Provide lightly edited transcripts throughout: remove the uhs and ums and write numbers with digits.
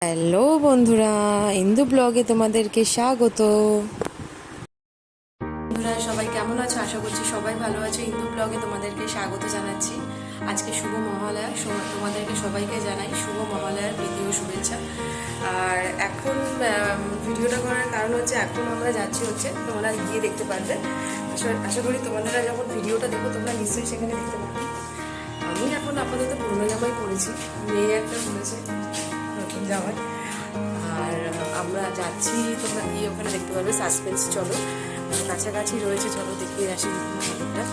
Hello বন্ধুরা, ইন্দু ব্লগে তোমাদেরকে স্বাগত। বন্ধুরা সবাই কেমন আছো? আশা করছি সবাই ভালো আছে। ইন্দু ব্লগে তোমাদেরকে স্বাগত জানাচ্ছি। আজকে শুভ মহালয়া, তোমাদেরকে সবাইকে জানাই শুভ মহালয়ার প্রীতি ও শুভেচ্ছা। আর এখন ভিডিওটা করার কারণ হচ্ছে এখন আমরা যাচ্ছি তোমরা গিয়ে দেখতে পারবে। আশা করি তোমাদেরা যখন ভিডিওটা দেখো তোমরা নিশ্চয়ই সেখানে দেখতে পারবে। আমি এখন আপাতত পুরনো জামাই পরেছি, মেয়ে একটা পরেছে নতুন জামাই। আর আমরা যাচ্ছি, তোমরা গিয়ে ওখানে দেখতে পারবে। সাসপেন্স, চলো কাছাকাছি রয়েছে, চলো দেখিয়ে আসি ঠাকুরটা।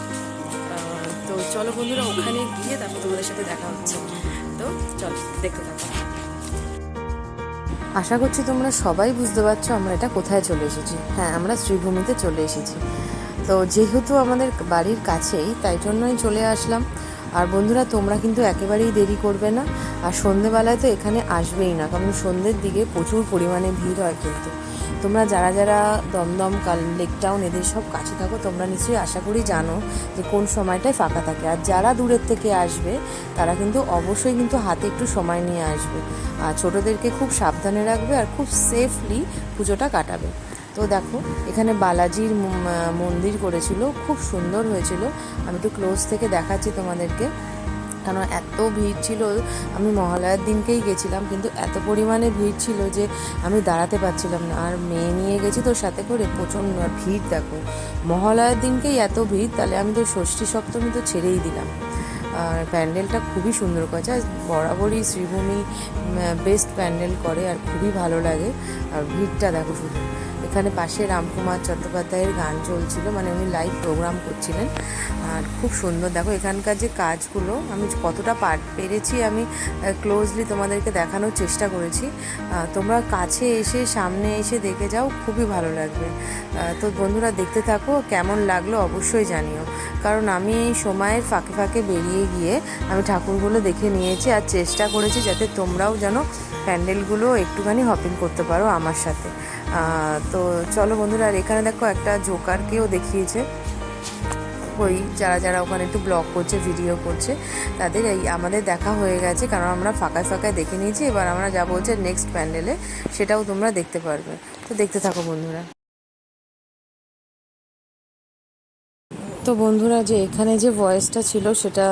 তো চলো বন্ধুরা, ওখানে গিয়ে তারপর তোমাদের সাথে দেখা হচ্ছে। তো চলো দেখতে থাকো। আশা করছি তোমরা সবাই বুঝতে পারছো আমরা এটা কোথায় চলে এসেছি। হ্যাঁ, আমরা শ্রীভূমিতে চলে এসেছি। তো যেহেতু আমাদের বাড়ির কাছেই, তাই জন্যই চলে আসলাম। আর বন্ধুরা, তোমরা কিন্তু একেবারেই দেরি করবে না। আর সন্ধেবেলায় তো এখানে আসবেই না, কারণ সন্ধ্যের দিকে প্রচুর পরিমাণে ভিড় হয়। কিন্তু তোমরা যারা যারা দমদম, লেক টাউন এদের সব কাছে থাকো, তোমরা নিশ্চয়ই আশা করি জানো যে কোন সময়টায় ফাঁকা থাকে। আর যারা দূরের থেকে আসবে তারা কিন্তু অবশ্যই কিন্তু হাতে একটু সময় নিয়ে আসবে। আর ছোটোদেরকে খুব সাবধানে রাখবে আর খুব সেফলি পুজোটা কাটাবে। তো দেখো, এখানে বালাজির মন্দির করেছিল, খুব সুন্দর হয়েছিল। আমি একটু ক্লোজ থেকে দেখাচ্ছি তোমাদেরকে, কারণ এত ভিড় ছিল। আমি মহালয়ার দিনকেই গেছিলাম, কিন্তু এত পরিমাণে ভিড় ছিল যে আমি দাঁড়াতে পারছিলাম না। আর মেয়ে নিয়ে গেছি তো সাথে করে, প্রচণ্ড ভিড়। দেখো, মহালয়ার দিনকেই এত ভিড়, তাহলে আমি তো ষষ্ঠী সপ্তমী তো ছেড়েই দিলাম। আর প্যান্ডেলটা খুবই সুন্দর করেছে। আর বরাবরই শ্রীভূমি বেস্ট প্যান্ডেল করে, আর খুবই ভালো লাগে। আর ভিড়টা দেখো শুধু। এখানে পাশে রামকুমার চট্টোপাধ্যায়ের গান চলছিল, মানে উনি লাইভ প্রোগ্রাম করছিলেন। আর খুব সুন্দর। দেখো এখানকার যে কাজগুলো, আমি কতটা পেরেছি আমি ক্লোজলি তোমাদেরকে দেখানোর চেষ্টা করেছি। তোমরা কাছে এসে সামনে এসে দেখে যাও, খুবই ভালো লাগবে। তো বন্ধুরা দেখতে থাকো, কেমন লাগলো অবশ্যই জানিও। কারণ আমি এই সময়ের ফাঁকে ফাঁকে বেরিয়ে গিয়ে আমি ঠাকুরগুলো দেখে নিয়েছি, আর চেষ্টা করেছি যাতে তোমরাও যেন প্যান্ডেলগুলো একটুখানি হপিং করতে পারো আমার সাথে। তো চলো বন্ধুরা, আর এখানে দেখো একটা জোকারকেও দেখিয়েছে। ওই যারা যারা ওখানে একটু ব্লগ করছে, ভিডিও করছে, তাদের এই আমাদের দেখা হয়ে গেছে, কারণ আমরা ফাঁকায় ফাঁকায় দেখে নিয়েছি। এবার আমরা যাবো নেক্সট প্যান্ডেলে, সেটাও তোমরা দেখতে পারবে। তো দেখতে থাকো বন্ধুরা। তো বন্ধুরা, যে এখানে যে ভয়েসটা ছিল সেটা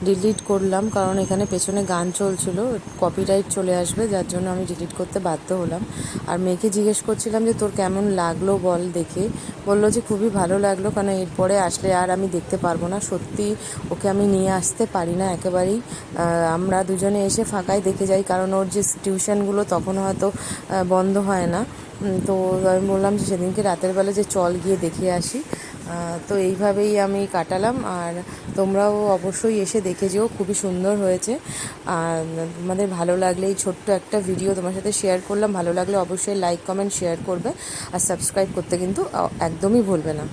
ডিলিট করলাম, কারণ এখানে পেছনে গান চলছিল, কপিরাইট চলে আসবে, যার জন্য আমি ডিলিট করতে বাধ্য হলাম। আর মেয়েকে জিজ্ঞেস করছিলাম যে তোর কেমন লাগলো বল দেখে। বললো যে খুবই ভালো লাগলো, কারণ এরপরে আসলে আর আমি দেখতে পারবো না। সত্যি ওকে আমি নিয়ে আসতে পারি না একেবারেই। আমরা দুজনে এসে ফাঁকায় দেখে যাই, কারণ ওর যে টিউশনগুলো তখন হয়তো বন্ধ হয় না। তো আমি বললাম যে সেদিনকে রাতের বেলা যে চল গিয়ে দেখে আসি। তো এইভাবেই আমি কাটালাম। আর তোমরাও অবশ্যই এসে দেখে যেও, খুবই সুন্দর হয়েছে। আর তোমাদের ভালো লাগলে এই ছোট্ট একটা ভিডিও তোমার সাথে শেয়ার করলাম, ভালো লাগলে অবশ্যই লাইক, কমেন্ট, শেয়ার করবে। আর সাবস্ক্রাইব করতে কিন্তু একদমই ভুলবে না।